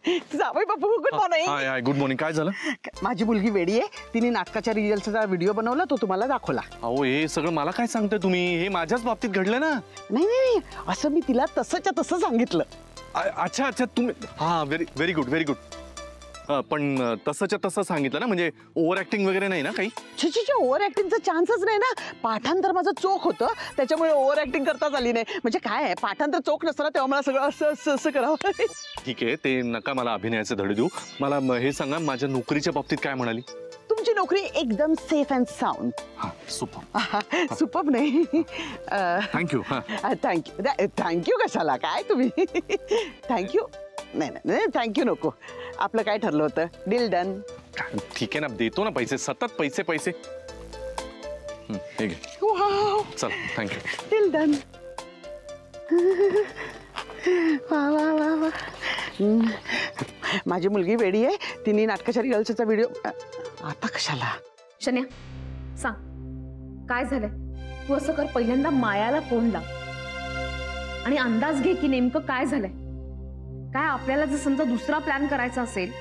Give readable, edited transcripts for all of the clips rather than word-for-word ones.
जावई बापू good morning. Hi good morning. काय झालं? माझी मुलगी वेडी आहे, तिने नाटकाच्या रिहर्सलचा व्हिडिओ बनवला, तो तुम्हाला दाखवला. अहो हे सगळं मला काय सांगताय तुम्ही? हे माझ्याच बाबतीत घडलं ना. नाही नाही असं मी तिला तसंच्या तसं सांगितलं. अच्छा अच्छा तुम्ही हा very very good very good. पण तसंच्या तसं सांगितलं ना, म्हणजे ओव्हर ऍक्टिंग वगैरे नाही ना काही? छे ओव्हर ऍक्टिंगचा चान्सच नाही ना. पाठांतर माझं चोख होतं, त्याच्यामुळे ओव्हर ऍक्टिंग करताच आली नाही. म्हणजे काय आहे, पाठांतर चोख नसतं ना, तेव्हा मला सगळं असं असं असं करावं. ठीक आहे, ते नका मला अभिनयाचे धडे देऊ. मला हे सांगा, माझ्या नोकरीच्या बाबतीत काय म्हणाली? तुमची नोकरी एकदम safe and sound. Super. Super नाही. थँक्यू. थँक्यू थँक्यू कशाला, काय तुम्ही? थँक्यू नाही नाही थँक्यू नको. आपलं काय ठरलं होतं? Deal done. ठीक आहे ना, देतो ना पैसे, सतत पैसे पैसे. हे घे. वाव, चल थँक्यू. Deal done. वा वा वा वा. माझी मुलगी वेडी आहे, तिने नाटकाच्या रिहर्सलचा व्हिडिओ. आता कशाला? शन्या सांग काय झालंय. तू असं कर, पहिल्यांदा मायाला फोन लाव आणि अंदाज घे की नेमकं काय झालंय. काय आपल्याला जर समजा दुसरा प्लॅन करायचा असेल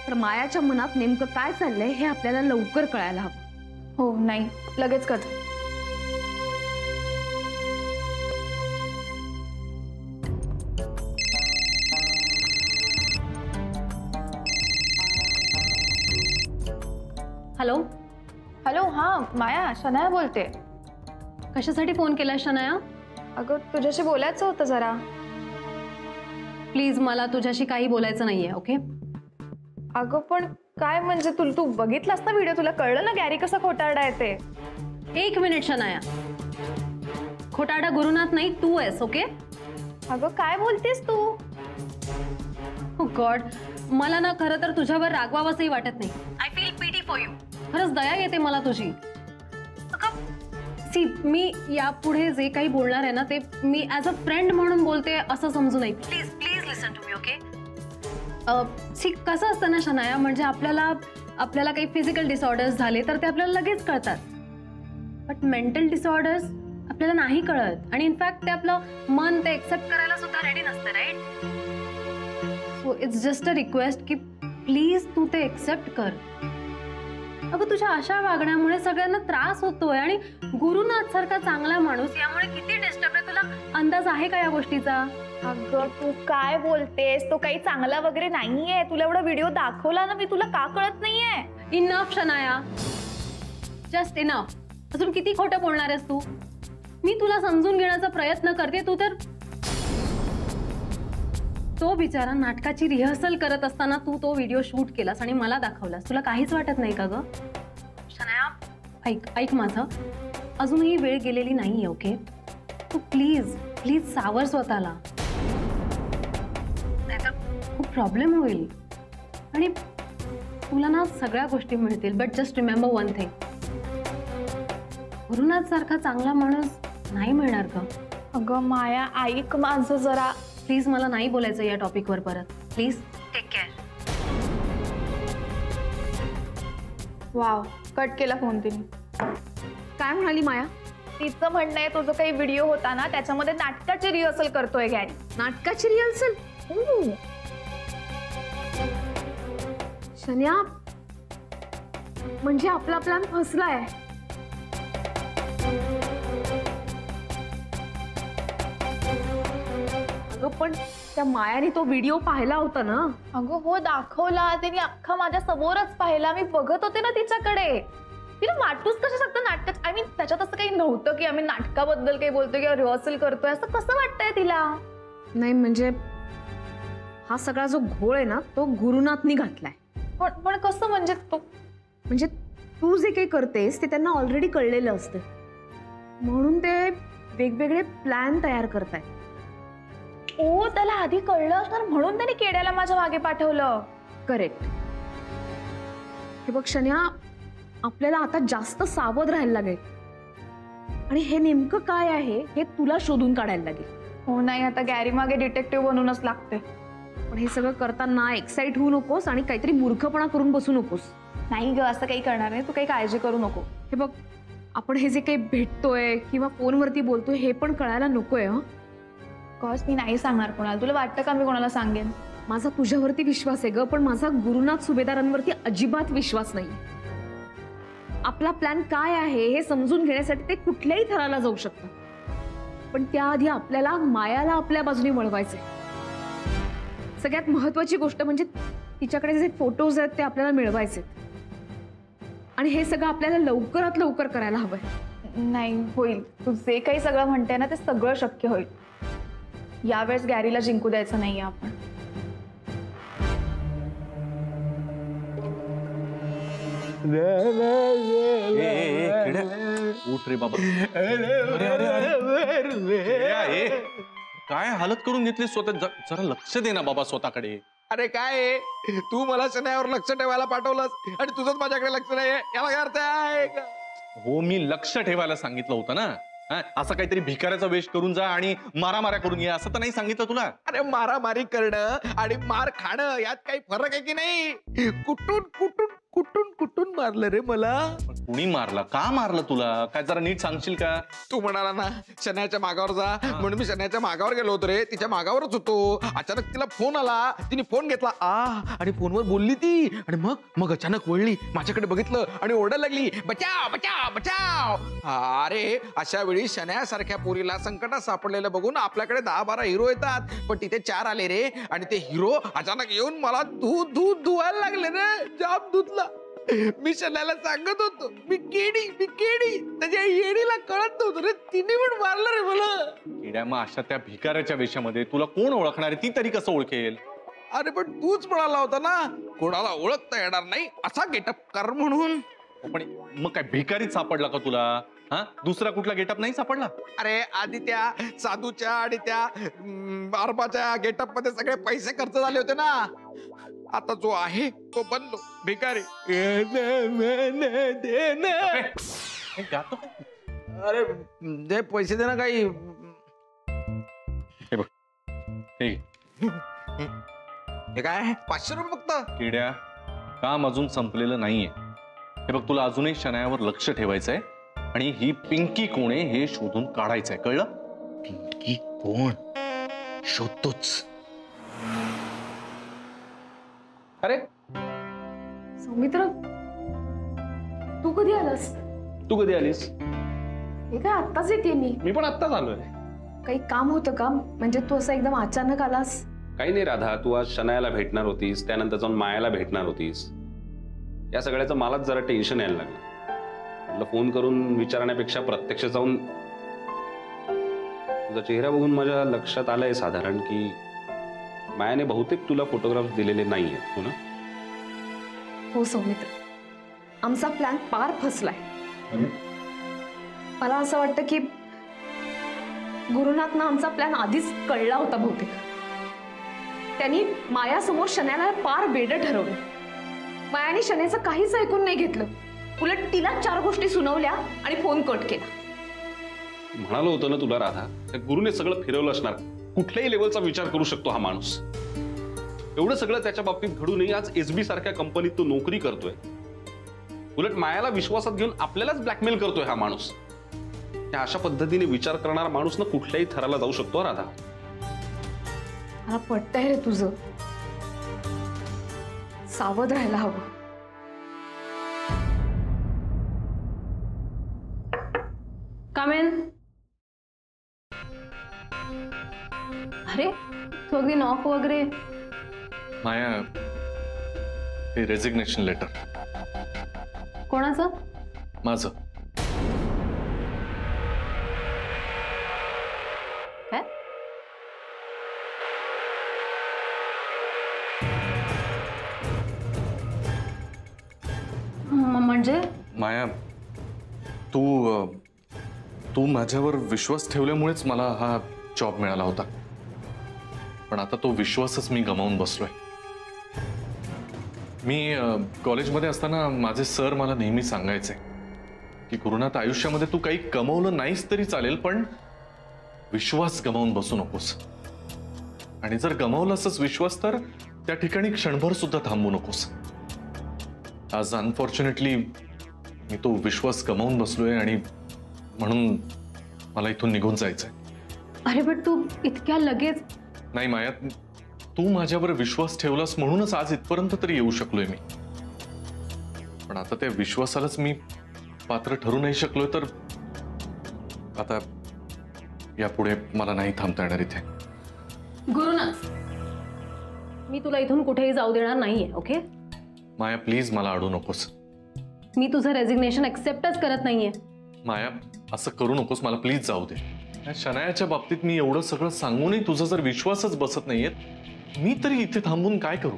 तर मायाच्या मनात नेमकं काय चाललंय हे आपल्याला लवकर कळायला हवं. हो नाही लगेच करते. हॅलो हॅलो हां माया, शनाया बोलते. कशासाठी फोन केला शनाया? अगं तुझ्याशी बोलायचं होतं जरा. प्लीज मला तुझ्याशी काही बोलायचं नाहीये. ओके? अगं पण काय म्हणजे तू बघितलास ना व्हिडिओ, तुला कळलं ना गॅरी कसा खोटारडा आहे ते. एक मिनिट शनाया, खोटारडा गुरुनाथ नाही तू आहेस. ओके? अगं काय बोलतेस तू? हो गॉड, मला ना खरं तर तुझ्यावर रागवावंसही वाटत नाही. I feel pity for you. खरंच दया येते मला तुझी. सी, मी यापुढे जे काही बोलणार आहे ना ते मी ॲज अ फ्रेंड म्हणून बोलते असं समजू नये. Please please listen to me. Okay? See, कसं असतं ना शनाया, म्हणजे आपल्याला काही फिजिकल डिसऑर्डर्स झाले तर ते आपल्याला लगेच कळतात, बट मेंटल डिसऑर्डर्स आपल्याला नाही कळत. आणि इनफॅक्ट ते आपलं मन ते एक्सेप्ट करायला सुद्धा रेडी नसतं. Right? So it's just a request की प्लीज तू ते एक्सेप्ट कर. अगं तुझ्या अशा वागण्यामुळे सगळ्यांना त्रास होतोय आणि गुरुनाथ सारखा चांगला माणूस यामुळे किती डिस्टर्ब आहे. तुला अंदाज आहे का या गोष्टीचा? अगं तू काय बोलतेस, तो काही चांगला वगैरे नाहीये. तुला एवढा व्हिडिओ दाखवला ना मी, तुला का कळत नाहीये? Enough Shanaya, just enough. अजून किती खोटं बोलणार आहेस तू? मी तुला समजून घेण्याचा प्रयत्न करते, तू तर तो बिचारा नाटकाची रिहर्सल करत असताना तू तो व्हिडिओ शूट केलास आणि मला दाखवलास. तुला काहीच वाटत नाही का ग शनाया? ऐक माझं, अजूनही वेळ गेलेली नाहीये. ओके? तू प्लीज प्लीज सावर स्वतःला, नाहीतर खूप प्रॉब्लेम होईल. आणि तुला ना सगळ्या गोष्टी मिळतील, but just remember one thing, Gurunath सारखा चांगला माणूस नाही मिळणार का? अगं माया ऐक माझं जरा. प्लीज मला नाही बोलायचं या टॉपिकवर परत. Please take care. Wow, cut केला फोन तिने. काय म्हणाली माया? तिचं म्हणणं आहे तो जो काही व्हिडिओ होता ना त्याच्यामध्ये नाटकाची रिहर्सल करतोय गॅरी. नाटकाची रिहर्सल? शन्या, म्हणजे आपला प्लॅन फसलाय. अगं पण त्या मायाने तो व्हिडिओ पाहिला होता ना? अगं हो दाखवला, तिने अख्खा माझ्या समोरच पाहिला. मी बघत होते ना तिच्याकडे. तिला वाटूच कसं शकतं नाटक? आय मीन त्याच्यात असं काही नव्हतं की आम्ही नाटकाबद्दल काही बोलतोय किंवा रिहर्सल करतोय, असं कसं वाटतंय तिला? नाही म्हणजे हा सगळा जो घोळ आहे ना तो गुरुनाथनी घातलाय. पण कसं म्हणजे? म्हणजे तू जे काही करतेस ते त्यांना ऑलरेडी कळलेलं असतं, म्हणून ते वेगवेगळे प्लॅन तयार करताय. ओ, त्याला आधी कळलं असणार म्हणून त्याने केड्याला माझ्या मागे पाठवलं. करेक्ट. हे बघ शन्या, आपल्याला आता जास्त सावध राहायला लागेल आणि हे नेमकं काय आहे हे तुला शोधून काढायला लागेल. हो नाही, आता गॅरी मागे डिटेक्टिव्ह बनूनच लागते. पण हे सगळं करताना एक्साइट होऊ नकोस आणि काहीतरी मूर्खपणा करून बसू नकोस. नाही ग, असं काही करणार नाही. तू काही काळजी करू नको. हे बघ, आपण हे जे काही भेटतोय किंवा फोनवरती बोलतोय हे पण कळायला नकोय. कॉज मी नाही सांगणार कोणाला. तुला वाटतं का मी कोणाला सांगेन? माझा तुझ्यावरती विश्वास आहे ग, पण माझा गुरुनाथ सुभेदारांवरती अजिबात विश्वास नाही. आपला प्लॅन काय आहे हे समजून घेण्यासाठी ते कुठल्याही थराला जाऊ शकतात, पण त्याआधी आपल्याला मायाला आपल्या बाजूने वळवायचंय. सगळ्यात महत्वाची गोष्ट म्हणजे तिच्याकडे जे फोटोज आहेत ते आपल्याला मिळवायचे, आणि हे सगळं आपल्याला लवकरात लवकर करायला हवंय. नाही होईल, तू जे काही सगळं म्हणते ना ते सगळं शक्य होईल. यावेळेस गॅरीला जिंकू द्यायचं नाहीये आपण. उठ रे बाबा. काय हालत करून घेतली स्वतः. जरा लक्ष दे ना बाबा स्वतःकडे. अरे काय आहे? तू मला शनायावर लक्ष ठेवायला पाठवलंस आणि तुझंच माझ्याकडे लक्ष नाही. याला काय अर्थ आहे? हो, मी लक्ष ठेवायला सांगितलं होतं ना. असं काहीतरी भिकाऱ्याचा वेश करून जा आणि मारामाऱ्या करून ये असं तर नाही सांगितलं तुला. अरे मारामारी करणं आणि मार खाणं यात काही फरक आहे की नाही? कुठून कुठून कुठून कुठून मारलं रे मला? कुणी मारला? का मारलं तुला? काय जरा नीट सांगशील का? तू म्हणाला ना शनायाच्या मागावर जा, म्हणून मी शनायाच्या मागावर गेलो होतो रे. तिच्या मागावरच होतो. अचानक तिला फोन आला. तिने फोन घेतला आणि फोनवर बोलली ती, आणि मग अचानक वळली, माझ्याकडे बघितलं आणि ओरडायला लागली, बचाव बचाव बचाव. अरे अशा वेळी शनायासारख्या पोरीला संकटात सापडलेलं बघून आपल्याकडे 10-12 हिरो येतात, पण तिथे 4 आले रे. आणि ते हिरो अचानक येऊन मला धुवायला लागले रे. जाम धुतला. मी शनायाला सांगत होतो मी केडी त्याच्या येडीला कळत नव्हतं रे. तिने पण मारलं रे मला. किड्या, मग अशा त्या भिकाऱ्याच्या वेशामध्ये तुला कोण ओळखणार आहे? ती तरी कसं ओळखेल? अरे पण तूच म्हणाला होता ना कोणाला ओळखता येणार नाही असा गेटअप कर म्हणून. पण मग काय भिकारीच सापडला का तुला? दुसरा कुठला गेटअप नाही सापडला? अरे आधी त्या साधूच्या आणि त्या बारबाच्या गेटअप मध्ये सगळे पैसे खर्च झाले होते ना. आता जो आहे तो बनलो भिकारी. अरे दे पैसे दे ना काही. हे बघ, हे काय 500 रुपये फक्त? किड्या, काम अजून संपलेलं नाहीये. हे बघ, तुला अजूनही शनायावर लक्ष ठेवायचंय आणि ही पिंकी कोण आहे हे शोधून काढायचंय, कळलं? पिंकी कोण? शोधतोच. अरे सौमित्र, तू कधी आलास? तू कधी आलीस? हे काय आत्ताच येते मी पण आत्ताच आलोय. काही काम होतं का? म्हणजे तू असं एकदम अचानक आलास? काही नाही राधा, तू आज शनायाला भेटणार होतीस, त्यानंतर जाऊन मायाला भेटणार होतीस. या सगळ्याचं मलाच जरा टेन्शन यायला लागलं. म्हटलं फोन करून विचारण्यापेक्षा प्रत्यक्ष जाऊन. तुझा चेहरा बघून माझ्या लक्षात आलंय साधारण की मायाने बहुतेक तुला फोटोग्राफ दिलेले नाहीये, हो ना? हो सौमित्र, आमचा प्लॅन पार फसलाय. मला असं वाटतं की गुरुनाथना आमचा प्लॅन आधीच कळला होता बहुतेक. त्यांनी मायासमोर शनायाला पार बेडं ठरवलं. मायाने शनायाचं काहीच ऐकून नाही घेतलं, उलट तिला 4 गोष्टी सुनावल्या आणि फोन कट केला. म्हणालो होतं ना तुला राधा, त्या गुरुने सगळं फिरवलं असणार. कुठल्याही लेवलचा विचार करू शकतो हा माणूस. एवढं सगळं त्याच्या बाबतीत घडूनही आज एसबी सारख्या कंपनीत तो नोकरी करतोय. उलट मायाला विश्वासात घेऊन आपल्यालाच ब्लॅकमेल करतोय हा माणूस. त्या अशा पद्धतीने विचार करणारा माणूस ना कुठल्याही थराला जाऊ शकतो राधा. मला पटतंय रे तुझं. सावध राहायला हवं. कामेन. अरे तू अगदी नॉक वगैरे. माया, हे रेजिग्नेशन लेटर. कोणाचं? माझं. काय? म्हणजे माया, तू माझ्यावर विश्वास ठेवल्यामुळेच मला हा जॉब मिळाला होता, पण आता तो विश्वासच मी गमावून बसलोय. मी कॉलेजमध्ये असताना माझे सर मला नेहमी सांगायचे की गुरुनाथ, आयुष्यामध्ये तू काही कमवलं नाहीस तरी चालेल, पण विश्वास गमावून बसू नकोस. आणि जर गमावलासच विश्वास तर त्या ठिकाणी क्षणभर सुद्धा थांबू नकोस. आज अनफॉर्च्युनेटली मी तो विश्वास गमावून बसलोय आणि म्हणून मला इथून निघून जायचंय. अरे पण तू इतक्या लगेच. नाही माया, तू माझ्यावर विश्वास ठेवलास म्हणूनच आज इथपर्यंत तरी येऊ शकलोय मी. पण आता त्या विश्वासालाच मी पात्र ठरू नाही शकलोय तर आता यापुढे मला नाही थांबता येणार इथे. गुरुनाथ, मी तुला इथून कुठेही जाऊ देणार नाहीये. ओके, माया प्लीज मला अडू नकोस. मी तुझं रेझिग्नेशन एक्सेप्टच करत नाहीये. माया असं करू नकोस, मला प्लीज जाऊ दे. या शनायाच्या बाबतीत मी एवढं सगळं सांगूनही तुझा जर विश्वासच बसत नाहीये, मी तरी इथे थांबून काय करू?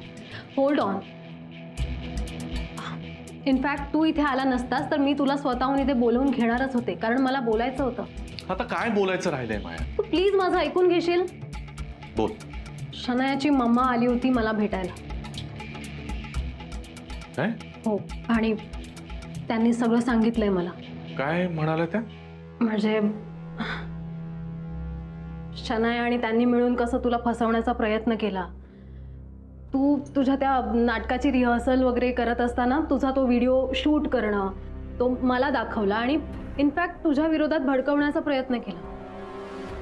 Hold on. इनफॅक्ट तू इथे आला नसतास तर मी तुला स्वतःहून इथे बोलवून घेणारच होते, कारण मला बोलायचं होतं. आता काय बोलायचं राहिलंय माया? तू प्लीज माझं ऐकून घेशील? बोल. शनायाची मम्मा आली होती मला भेटायला. काय? हो, आणि त्यांनी सगळं सांगितलंय मला. काय म्हणाल्या त्या? म्हणजे शनाया आणि त्यांनी मिळून कसं तुला फसवण्याचा प्रयत्न केला. तू तुझ्या त्या नाटकाची रिहर्सल वगैरे करत असताना तुझा तो व्हिडिओ शूट करणं, तो मला दाखवला आणि इनफॅक्ट तुझ्या विरोधात भडकवण्याचा प्रयत्न केला.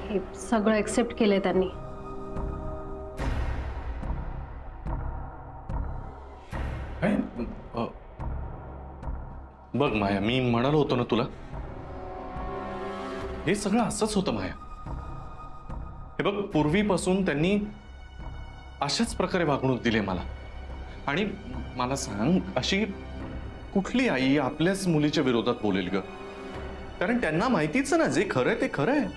हे सगळं एक्सेप्ट केलंय त्यांनी. काय? बघ माया, मी म्हणालो होतो ना तुला, हे सगळं असंच होतं माया. हे बघ, पूर्वीपासून त्यांनी अशाच प्रकारे वागणूक दिली मला. आणि मला सांग, अशी कुठली आई आपल्याच मुलीच्या विरोधात बोलेल ग? कारण त्यांना माहितीच ना, जे खरंय ते खरं आहे,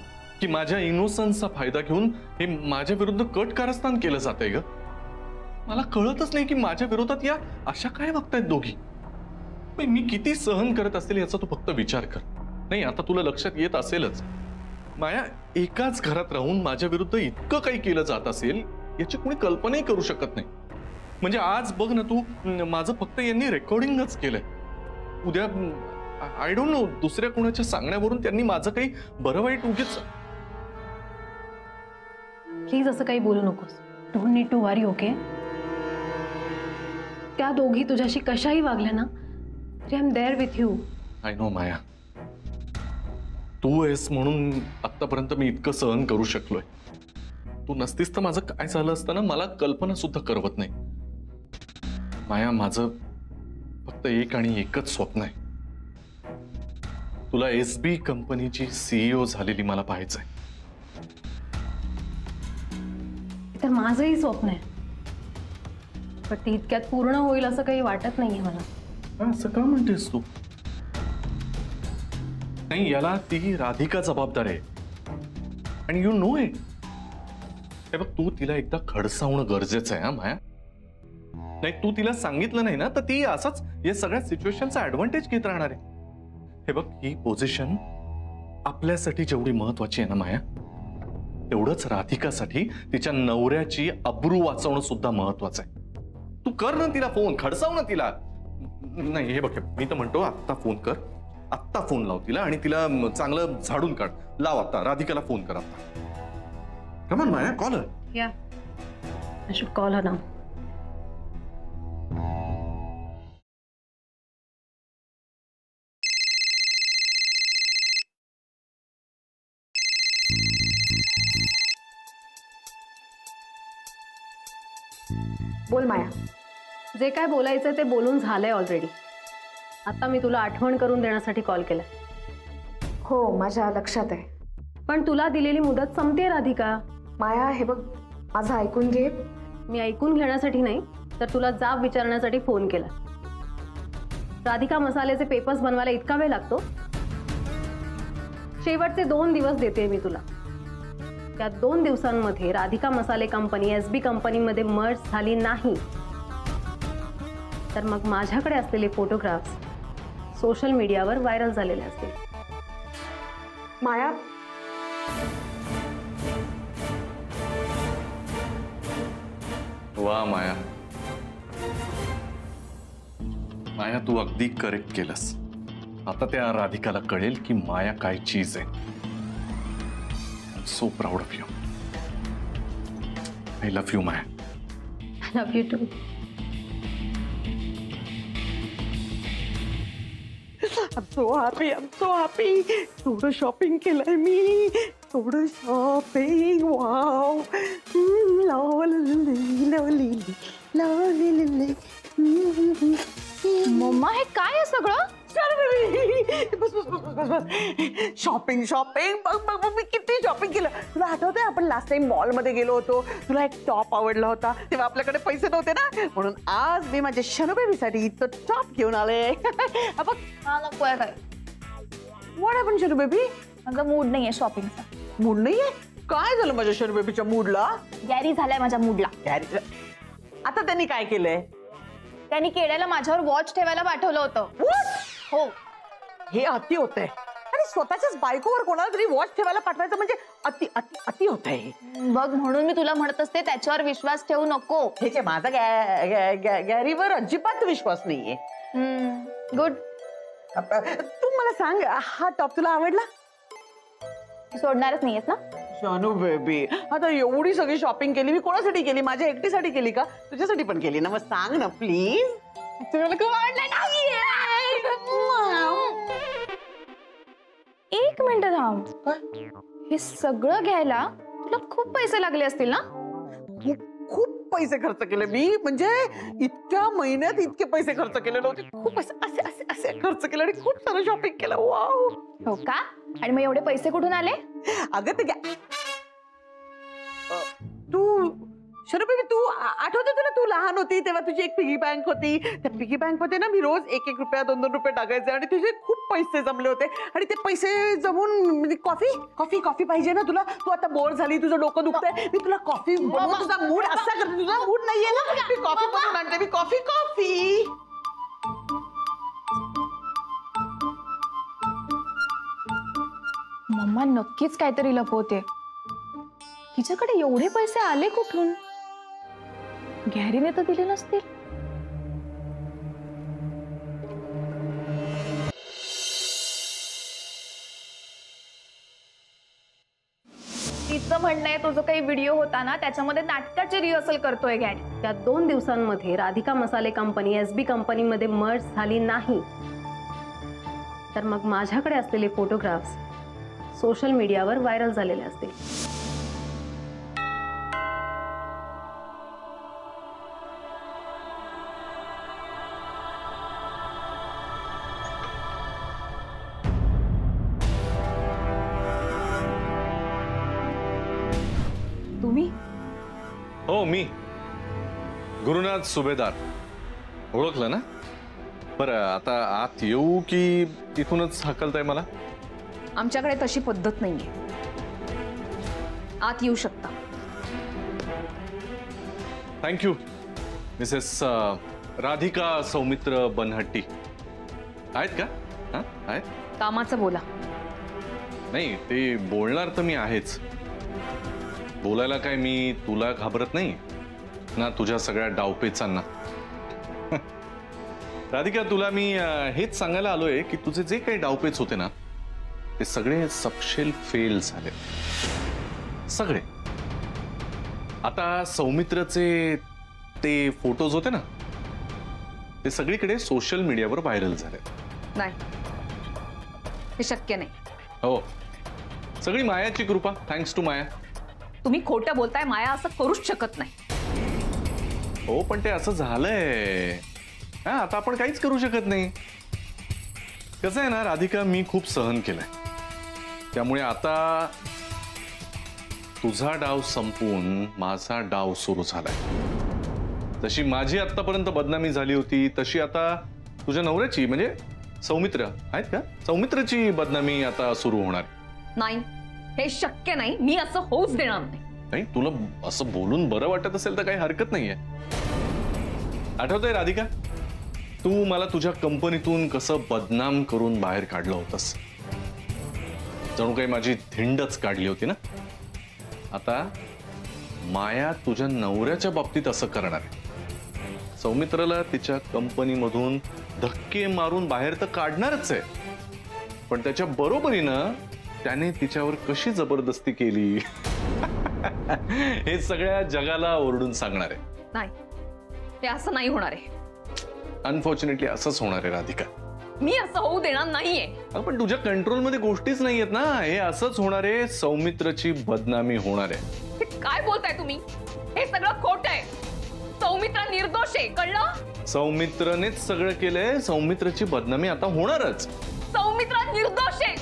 की माझ्या इनोसन्सचा फायदा घेऊन हे माझ्या विरुद्ध कट कारस्थान केलं जातंय ग. मला कळतच नाही की माझ्या विरोधात या अशा काय वागतायत दोघी. मी किती सहन करत असेल याचा तू फक्त विचार कर. नाही, आता तुला लक्षात येत असेलच माया, एकाच घरात राहून माझ्या विरुद्ध इतकं काही केलं जात असेल याची कोणी कल्पनाही करू शकत नाही. म्हणजे आज बघ ना तू, माझं फक्त यांनी रेकॉर्डिंगच केलंय. उद्या आय डोंट नो, दुसऱ्या कोणाच्या सांगण्यावरून त्यांनी माझं काही बरं वाईट उगीच. प्लीज असं काही बोलू नकोस. Don't need to worry. Okay, त्या दोघी तुझ्याशी कशाही वागल्या ना, I am there with you. I know Maya, तू आहेस म्हणून आतापर्यंत मी इतकं सहन करू शकलोय. तू नसतीस तर माझं काय झालं असतं ना, मला कल्पना सुद्धा करवत नाही. माया, माझं फक्त एक आणि एकच स्वप्न आहे, तुला एसबी कंपनीची सीईओ झालेली मला पाहायचंय. तर माझंही स्वप्न आहे, पण ते इतक्यात पूर्ण होईल असं काही वाटत नाहीये मला. असं का म्हणतेस तू? नाही, याला ती राधिका जबाबदार आहे, आणि यू नो इट. हे बघ, तू तिला एकदा खडसावणं गरजेचं आहे. हा माया, नाही तू तिला सांगितलं नाही ना, तर ती असंच या सगळ्या सिच्युएशनचा ऍडव्हान्टेज घेत राहणार आहे. हे बघ, ही पोझिशन आपल्यासाठी जेवढी महत्वाची आहे ना माया, तेवढंच राधिकासाठी तिच्या नवऱ्याची अब्रू वाचवणं सुद्धा महत्वाचं आहे. तू कर ना तिला फोन, खडसाव ना तिला. नाही, हे बघ, मी तर म्हणतो आत्ता फोन कर, आत्ता फोन लाव तिला आणि तिला चांगलं झाडून काढ. लाव आता, राधिकाला फोन कर आता. Come on Maya, call her. Yeah, I should call her now. बोल माया. जे काय बोलायचं ते बोलून झालंय ऑलरेडी. आता मी तुला आठवण करून देण्यासाठी कॉल केलाय. हो, माझ्या लक्षात आहे. पण तुला दिलेली मुदत संपते राधिका. माया, हे बघ, माझं ऐकून घे. मी ऐकून घेण्यासाठी नाही, तर तुला जाब विचारण्यासाठी फोन केला. राधिका मसाल्याचे पेपर्स बनवायला इतका वेळ लागतो? शेवटचे 2 दिवस देते मी तुला. त्या 2 दिवसांमध्ये राधिका मसाले कंपनी एसबी कंपनीमध्ये मर्ज झाली नाही, तर मग माझ्याकडे असलेले फोटोग्राफ्स सोशल मीडियावर व्हायरल झालेले असतील. माया, वा माया, माया तू अगदी करेक्ट केलंस. आता त्या राधिकाला कळेल की माया काय चीज आहे. So proud of you. I love you Maya. I love you too. I'm so happy. थोडं शॉपिंग केलंय मी. थोडं शॉपिंग वाव मम्मा हे काय आहे सगळं? शॉपिंग शॉपिंग बघ बघ बघ, मी किती शॉपिंग केलं. तुला आठवतंय आपण लास्ट टाइम मॉल मध्ये गेलो होतो, तुला एक टॉप आवडला होता, तेव्हा आपल्याकडे पैसे नव्हते ना, म्हणून आज मी माझ्या शनूबेबीसाठी तो टॉप घेऊन आले. बघ हा नकोय काय, व्हॉट हॅपन शनूबेबी? माझा मूड नाहीये शॉपिंगचा. मूड नाहीये? काय झालं माझ्या शनूबेबीच्या मूडला? गॅरी झालाय माझ्या मूडला. आता त्यांनी काय केलंय? त्यांनी केड्याला माझ्यावर वॉच ठेवायला पाठवलं होतं. हो, हे अति होतंय. अरे स्वतःच्याच बायकोवर कोणाला तरी वॉच ठेवायला पाठवायचं म्हणजे अति अति अति होतंय. बघ म्हणून मी तुला म्हणत असते त्याच्यावर विश्वास ठेवू नको. हे जे माझा गॅरीवर अजिबात विश्वास नाहीये. गुड. तू मला सांग, हा टॉप तुला आवडला? सोडणारच नाहीयेस ना? शानू बेबी, आता एवढी सगळी शॉपिंग केली, मी कोणासाठी केली? माझ्या एकटीसाठी केली का? तुझ्यासाठी पण केली ना? मग सांग ना प्लीज. तुला खूप आवडलं नाहीये. एक मिनिट थांब. हे सगळं घ्यायला तुला खूप पैसे लागले असतील ना? खूप पैसे खर्च केले मी, म्हणजे इतक्या महिन्यात इतके पैसे खर्च केले नव्हते. खूप पैसे असे असे असे खर्च केले आणि खूप सारं शॉपिंग केलं. वाव. हो का? आणि मग एवढे पैसे कुठून आले? अगं ते तू शनूबेबी, तू आठवते तुला, तू लहान होती तेव्हा तुझी एक पिगी बँक होती. त्या पिगी बँक मध्ये ना मी रोज 1-1 रुपया 2-2 रुपये टाकायचे आणि तुझे खूप पैसे जमले होते. आणि ते पैसे जमून कॉफी कॉफी कॉफी पाहिजे ना तुला? तू आता बोर झाली, तुझं डोकं दुखतंय, मी तुला कॉफी बनवून, तुझा मूड असा करते, तुझा मूड नाहीये ना, मी कॉफी बनवून आणते. मी कॉफी कॉफी मम्मा नक्कीच काहीतरी लपवते. हिच्याकडे एवढे पैसे आले कुठून? गॅरीने तर दिले नसतील. तिचं म्हणणं आहे, तो जो काही व्हिडिओ होता ना त्याच्यामध्ये नाटकाची रिहर्सल करतोय गॅरी. त्या 2 दिवसांमध्ये राधिका मसाले कंपनी एसबी कंपनीमध्ये मर्ज झाली नाही, तर मग माझ्याकडे असलेले फोटोग्राफ्स सोशल मीडियावर व्हायरल झालेले असतील. तुम्ही? हो, मी गुरुनाथ सुभेदार. ओळखलं ना? बरं, आता आत येऊ की तिथूनच हकलताय मला? आमच्याकडे तशी पद्धत नाहीये. आत येऊ शकता. Thank you Mrs Radhika Saumitra Banhatti. आहेत का? हा, आहेत. कामाचं बोला. नाही, ते बोलणार तर मी आहेच. बोलायला काय मी तुला घाबरत नाही ना, तुझ्या सगळ्या डावपेचांना. राधिका, तुला मी हेच सांगायला आलोय की तुझे जे काही डावपेच होते ना, ते सगळे सपशेल फेल झाले. सगळे. आता सौमित्रचे ते फोटोज होते ना, ते सगळीकडे सोशल मीडियावर व्हायरल झाले. नाही, हे शक्य नाही. हो, सगळी मायाची कृपा. थँक्स टू माया. तुम्ही खोटं बोलताय. माया असं करूच शकत नाही. हो, पण ते असं झालंय. हा, आता आपण काहीच करू शकत नाही. कसं आहे ना राधिका, मी खूप सहन केलंय, त्यामुळे आता तुझा डाव संपून माझा डाव सुरू झालाय. जशी माझी आतापर्यंत बदनामी झाली होती, तशी आता तुझ्या नवऱ्याची, म्हणजे सौमित्र आहेत का, सौमित्रची बदनामी आता सुरू होणार. नाही, हे शक्य नाही. मी असं होऊच देणार नाही. नाही, तुला असं बोलून बरं वाटत असेल तर काही हरकत नाहीये. आठवतंय राधिका, तू मला तुझ्या कंपनीतून कसं बदनाम करून बाहेर काढलं होतंस? जणू काही माझी धिंडच काढली होती ना. आता माया तुझ्या नवऱ्याच्या बाबतीत असं करणार आहे. सौमित्रला तिच्या कंपनीमधून धक्के मारून बाहेर तर काढणारच आहे, पण त्याच्या बरोबरीनं त्याने तिच्यावर कशी जबरदस्ती केली हे सगळ्या जगाला ओरडून सांगणार आहे. नाही, हे असं नाही होणार आहे. अनफॉर्च्युनेटली असंच होणार आहे राधिका. मी असं होऊ देणार नाहीये. अगं, पण तुझ्या कंट्रोलमध्ये गोष्टीच नाहीयेत ना. हे असंच होणार आहे. सौमित्रची बदनामी होणार आहे. हे काय बोलताय तुम्ही? हे सगळं खोट आहे. सौमित्रा निर्दोष आहे, कळलं? सौमित्रनेच सगळं केलंय. सौमित्रची बदनामी आता होणारच. सौमित्रा निर्दोष आहे.